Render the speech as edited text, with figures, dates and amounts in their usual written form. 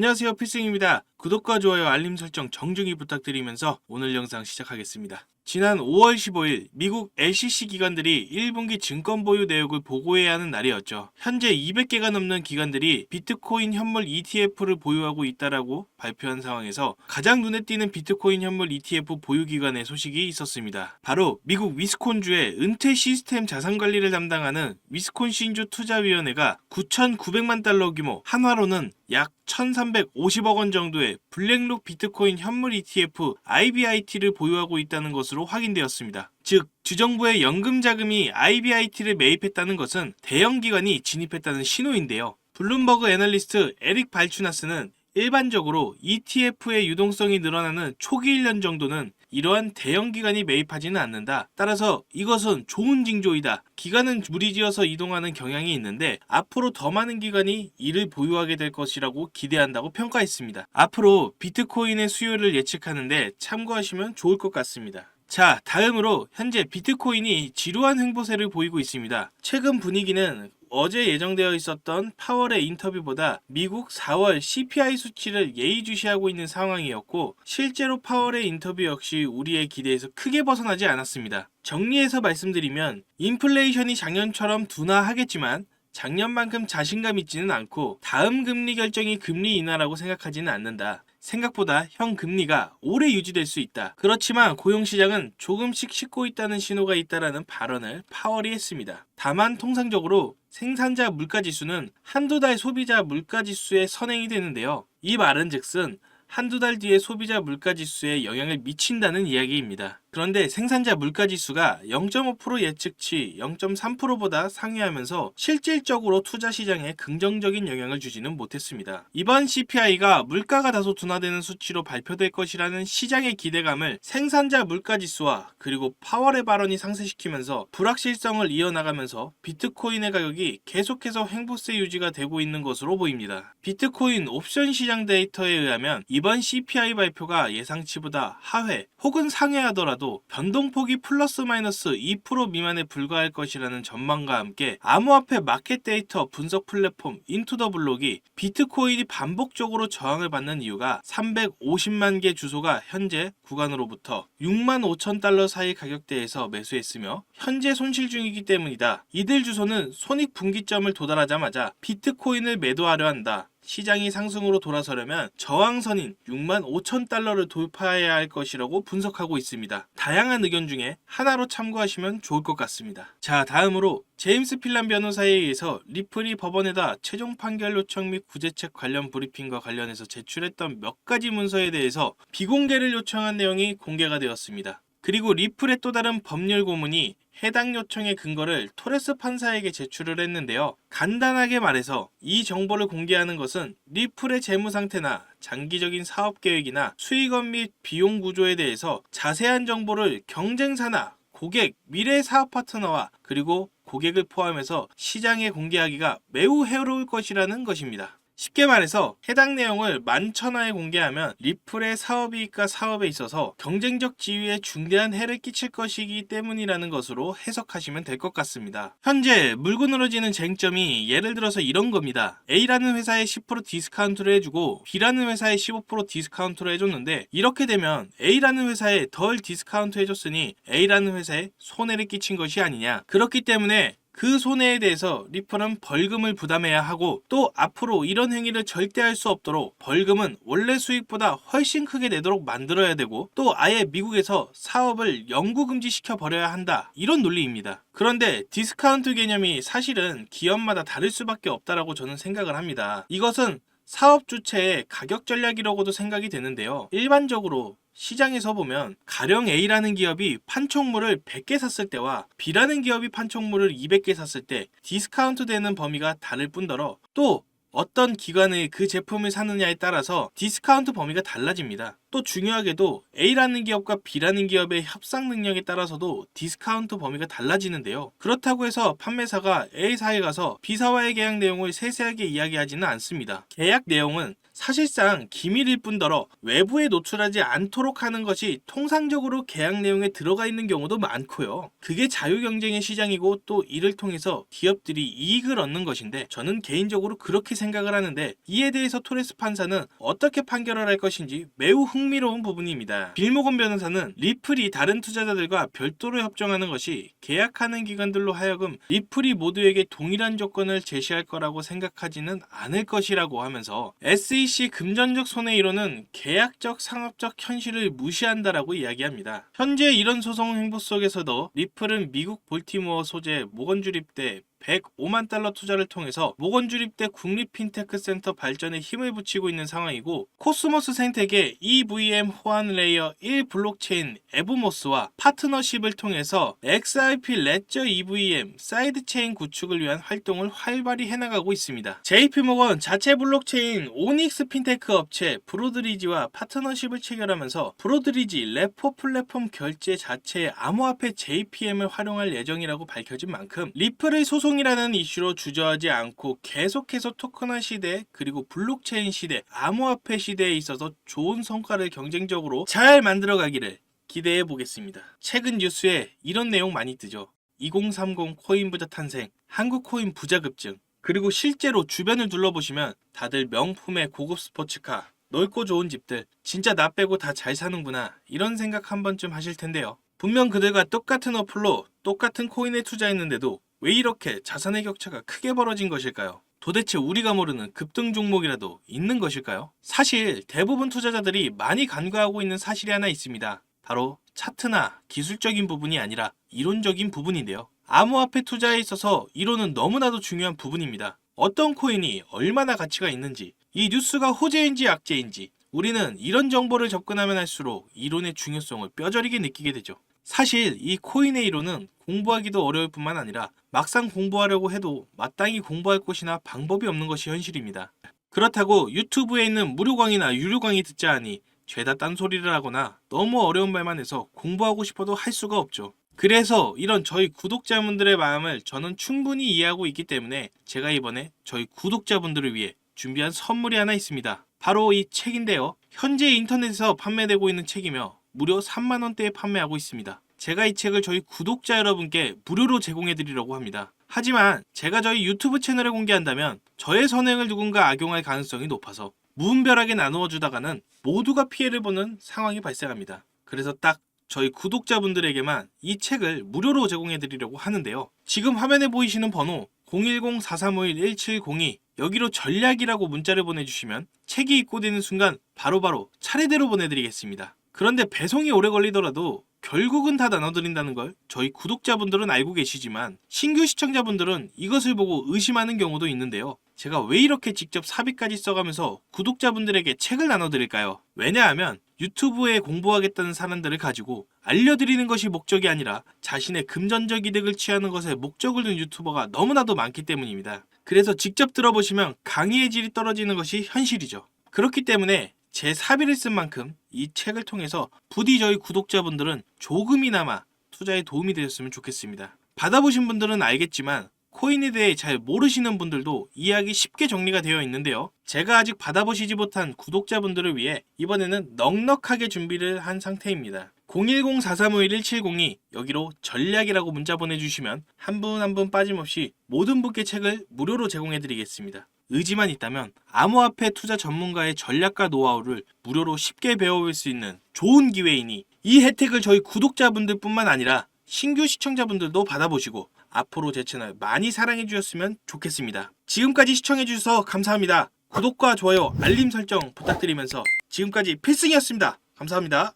안녕하세요, 필승입니다. 구독과 좋아요, 알림 설정 정중히 부탁드리면서 오늘 영상 시작하겠습니다. 지난 5월 15일 미국 SEC 기관들이 1분기 증권 보유 내역을 보고해야 하는 날이었죠. 현재 200개가 넘는 기관들이 비트코인 현물 ETF를 보유하고 있다라고 발표한 상황에서 가장 눈에 띄는 비트코인 현물 ETF 보유 기관의 소식이 있었습니다. 바로 미국 위스콘주의 은퇴 시스템 자산 관리를 담당하는 위스콘신주 투자위원회가 9,900만 달러 규모, 한화로는 약 1,350억 원 정도의 블랙록 비트코인 현물 ETF IBIT를 보유하고 있다는 것으로 확인되었습니다. 즉, 주정부의 연금 자금이 IBIT를 매입했다는 것은 대형 기관이 진입했다는 신호인데요. 블룸버그 애널리스트 에릭 발추나스는 일반적으로 ETF의 유동성이 늘어나는 초기 1년 정도는 이러한 대형 기관이 매입하지는 않는다. 따라서 이것은 좋은 징조이다. 기관은 무리지어서 이동하는 경향이 있는데 앞으로 더 많은 기관이 이를 보유하게 될 것이라고 기대한다고 평가했습니다. 앞으로 비트코인의 수요를 예측하는데 참고하시면 좋을 것 같습니다. 자, 다음으로 현재 비트코인이 지루한 횡보세를 보이고 있습니다. 최근 분위기는 어제 예정되어 있었던 파월의 인터뷰보다 미국 4월 CPI 수치를 예의주시하고 있는 상황이었고, 실제로 파월의 인터뷰 역시 우리의 기대에서 크게 벗어나지 않았습니다. 정리해서 말씀드리면 인플레이션이 작년처럼 둔화하겠지만 작년만큼 자신감 있지는 않고 다음 금리 결정이 금리 인하라고 생각하지는 않는다. 생각보다 현 금리가 오래 유지될 수 있다. 그렇지만 고용시장은 조금씩 식고 있다는 신호가 있다라는 발언을 파월이 했습니다. 다만 통상적으로 생산자 물가지수는 한두 달 소비자 물가지수에 선행이 되는데요. 이 말은 즉슨 한두 달 뒤에 소비자 물가지수에 영향을 미친다는 이야기입니다. 그런데 생산자 물가지수가 0.5% 예측치 0.3%보다 상회하면서 실질적으로 투자 시장에 긍정적인 영향을 주지는 못했습니다. 이번 CPI가 물가가 다소 둔화되는 수치로 발표될 것이라는 시장의 기대감을 생산자 물가지수와 그리고 파월의 발언이 상쇄시키면서 불확실성을 이어나가면서 비트코인의 가격이 계속해서 횡보세 유지가 되고 있는 것으로 보입니다. 비트코인 옵션 시장 데이터에 의하면 이번 CPI 발표가 예상치보다 하회 혹은 상회하더라도 변동폭이 플러스 마이너스 2% 미만에 불과할 것이라는 전망과 함께 암호화폐 마켓 데이터 분석 플랫폼 인투더블록이 비트코인이 반복적으로 저항을 받는 이유가 350만 개 주소가 현재 구간으로부터 6만 5천 달러 사이 가격대에서 매수했으며 현재 손실 중이기 때문이다. 이들 주소는 손익 분기점을 도달하자마자 비트코인을 매도하려 한다. 시장이 상승으로 돌아서려면 저항선인 6만 5천 달러를 돌파해야 할 것이라고 분석하고 있습니다. 다양한 의견 중에 하나로 참고하시면 좋을 것 같습니다. 자, 다음으로 제임스 필란 변호사에 의해서 리플이 법원에다 최종 판결 요청 및 구제책 관련 브리핑과 관련해서 제출했던 몇 가지 문서에 대해서 비공개를 요청한 내용이 공개가 되었습니다. 그리고 리플의 또 다른 법률 고문이 해당 요청의 근거를 토레스 판사에게 제출을 했는데요. 간단하게 말해서 이 정보를 공개하는 것은 리플의 재무 상태나 장기적인 사업 계획이나 수익원 및 비용 구조에 대해서 자세한 정보를 경쟁사나 고객, 미래 사업 파트너와 그리고 고객을 포함해서 시장에 공개하기가 매우 해로울 것이라는 것입니다. 쉽게 말해서 해당 내용을 만천하에 공개하면 리플의 사업이익과 사업에 있어서 경쟁적 지위에 중대한 해를 끼칠 것이기 때문이라는 것으로 해석하시면 될 것 같습니다. 현재 물고 늘어지는 쟁점이 예를 들어서 이런 겁니다. A라는 회사에 10% 디스카운트를 해주고 B라는 회사에 15% 디스카운트를 해줬는데 이렇게 되면 A라는 회사에 덜 디스카운트 해줬으니 A라는 회사에 손해를 끼친 것이 아니냐. 그렇기 때문에 그 손해에 대해서 리플은 벌금을 부담해야 하고 또 앞으로 이런 행위를 절대 할 수 없도록 벌금은 원래 수익보다 훨씬 크게 내도록 만들어야 되고 또 아예 미국에서 사업을 영구 금지시켜 버려야 한다. 이런 논리입니다. 그런데 디스카운트 개념이 사실은 기업마다 다를 수밖에 없다라고 저는 생각을 합니다. 이것은 사업 주체의 가격 전략이라고도 생각이 되는데요. 일반적으로 시장에서 보면 가령 A라는 기업이 판촉물을 100개 샀을 때와 B라는 기업이 판촉물을 200개 샀을 때 디스카운트 되는 범위가 다를 뿐더러 또 어떤 기관의 그 제품을 사느냐에 따라서 디스카운트 범위가 달라집니다. 또 중요하게도 A라는 기업과 B라는 기업의 협상 능력에 따라서도 디스카운트 범위가 달라지는데요. 그렇다고 해서 판매사가 A사에 가서 B사와의 계약 내용을 세세하게 이야기하지는 않습니다. 계약 내용은 사실상 기밀일 뿐더러 외부에 노출하지 않도록 하는 것이 통상적으로 계약 내용에 들어가 있는 경우도 많고요. 그게 자유경쟁의 시장이고 또 이를 통해서 기업들이 이익을 얻는 것인데 저는 개인적으로 그렇게 생각을 하는데 이에 대해서 토레스 판사는 어떻게 판결을 할 것인지 매우 흥미로운 부분입니다. 빌모건 변호사는 리플이 다른 투자자들과 별도로 협정하는 것이 계약하는 기관들로 하여금 리플이 모두에게 동일한 조건을 제시할 거라고 생각하지는 않을 것이라고 하면서 SEC 금전적 손해이론은 계약적 상업적 현실을 무시한다라고 이야기합니다. 현재 이런 소송 행보 속에서도 리플은 미국 볼티모어 소재 모건 주립대 105만 달러 투자를 통해서 모건 주립대 국립 핀테크 센터 발전에 힘을 붙이고 있는 상황이고 코스모스 생텍의 EVM 호환 레이어 1 블록체인 에브모스와 파트너십을 통해서 XRP 레저 EVM 사이드체인 구축을 위한 활동을 활발히 해나가고 있습니다. JP모건 자체 블록체인 오닉스 핀테크 업체 브로드리지와 파트너십을 체결하면서 브로드리지 레포 플랫폼 결제 자체의 암호화폐 JPM을 활용할 예정이라고 밝혀진 만큼 리플의 소송이라는 이슈로 주저하지 않고 계속해서 토큰화 시대 그리고 블록체인 시대, 암호화폐 시대에 있어서 좋은 성과를 경쟁적으로 잘 만들어가기를 기대해 보겠습니다. 최근 뉴스에 이런 내용 많이 뜨죠. 2030 코인 부자 탄생, 한국 코인 부자 급증. 그리고 실제로 주변을 둘러보시면 다들 명품의 고급 스포츠카, 넓고 좋은 집들, 진짜 나 빼고 다 잘 사는구나 이런 생각 한 번쯤 하실 텐데요. 분명 그들과 똑같은 어플로 똑같은 코인에 투자했는데도 왜 이렇게 자산의 격차가 크게 벌어진 것일까요? 도대체 우리가 모르는 급등 종목이라도 있는 것일까요? 사실 대부분 투자자들이 많이 간과하고 있는 사실이 하나 있습니다. 바로 차트나 기술적인 부분이 아니라 이론적인 부분인데요. 암호화폐 투자에 있어서 이론은 너무나도 중요한 부분입니다. 어떤 코인이 얼마나 가치가 있는지, 이 뉴스가 호재인지 악재인지 우리는 이런 정보를 접근하면 할수록 이론의 중요성을 뼈저리게 느끼게 되죠. 사실 이 코인의 이론은 공부하기도 어려울 뿐만 아니라 막상 공부하려고 해도 마땅히 공부할 곳이나 방법이 없는 것이 현실입니다. 그렇다고 유튜브에 있는 무료 강의나 유료 강의 듣자 하니 죄다 딴소리를 하거나 너무 어려운 말만 해서 공부하고 싶어도 할 수가 없죠. 그래서 이런 저희 구독자분들의 마음을 저는 충분히 이해하고 있기 때문에 제가 이번에 저희 구독자분들을 위해 준비한 선물이 하나 있습니다. 바로 이 책인데요. 현재 인터넷에서 판매되고 있는 책이며 무려 3만원대에 판매하고 있습니다. 제가 이 책을 저희 구독자 여러분께 무료로 제공해드리려고 합니다. 하지만 제가 저희 유튜브 채널에 공개한다면 저의 선행을 누군가 악용할 가능성이 높아서 무분별하게 나누어 주다가는 모두가 피해를 보는 상황이 발생합니다. 그래서 딱 저희 구독자분들에게만 이 책을 무료로 제공해드리려고 하는데요. 지금 화면에 보이시는 번호 010-4351-1702 여기로 전략이라고 문자를 보내주시면 책이 입고되는 순간 바로바로 차례대로 보내드리겠습니다. 그런데 배송이 오래 걸리더라도 결국은 다 나눠드린다는 걸 저희 구독자분들은 알고 계시지만 신규 시청자분들은 이것을 보고 의심하는 경우도 있는데요. 제가 왜 이렇게 직접 사비까지 써가면서 구독자분들에게 책을 나눠드릴까요? 왜냐하면 유튜브에 공부하겠다는 사람들을 가지고 알려드리는 것이 목적이 아니라 자신의 금전적 이득을 취하는 것에 목적을 둔 유튜버가 너무나도 많기 때문입니다. 그래서 직접 들어보시면 강의의 질이 떨어지는 것이 현실이죠. 그렇기 때문에 제 사비를 쓴 만큼 이 책을 통해서 부디 저희 구독자분들은 조금이나마 투자에 도움이 되셨으면 좋겠습니다. 받아보신 분들은 알겠지만 코인에 대해 잘 모르시는 분들도 이해하기 쉽게 정리가 되어 있는데요. 제가 아직 받아보시지 못한 구독자분들을 위해 이번에는 넉넉하게 준비를 한 상태입니다. 010-4351-1702 여기로 전략이라고 문자 보내주시면 한 분 한 분 빠짐없이 모든 분께 책을 무료로 제공해드리겠습니다. 의지만 있다면 암호화폐 투자 전문가의 전략과 노하우를 무료로 쉽게 배워볼 수 있는 좋은 기회이니 이 혜택을 저희 구독자분들 뿐만 아니라 신규 시청자분들도 받아보시고 앞으로 제 채널 많이 사랑해 주셨으면 좋겠습니다. 지금까지 시청해 주셔서 감사합니다. 구독과 좋아요, 알림 설정 부탁드리면서 지금까지 필승이었습니다. 감사합니다.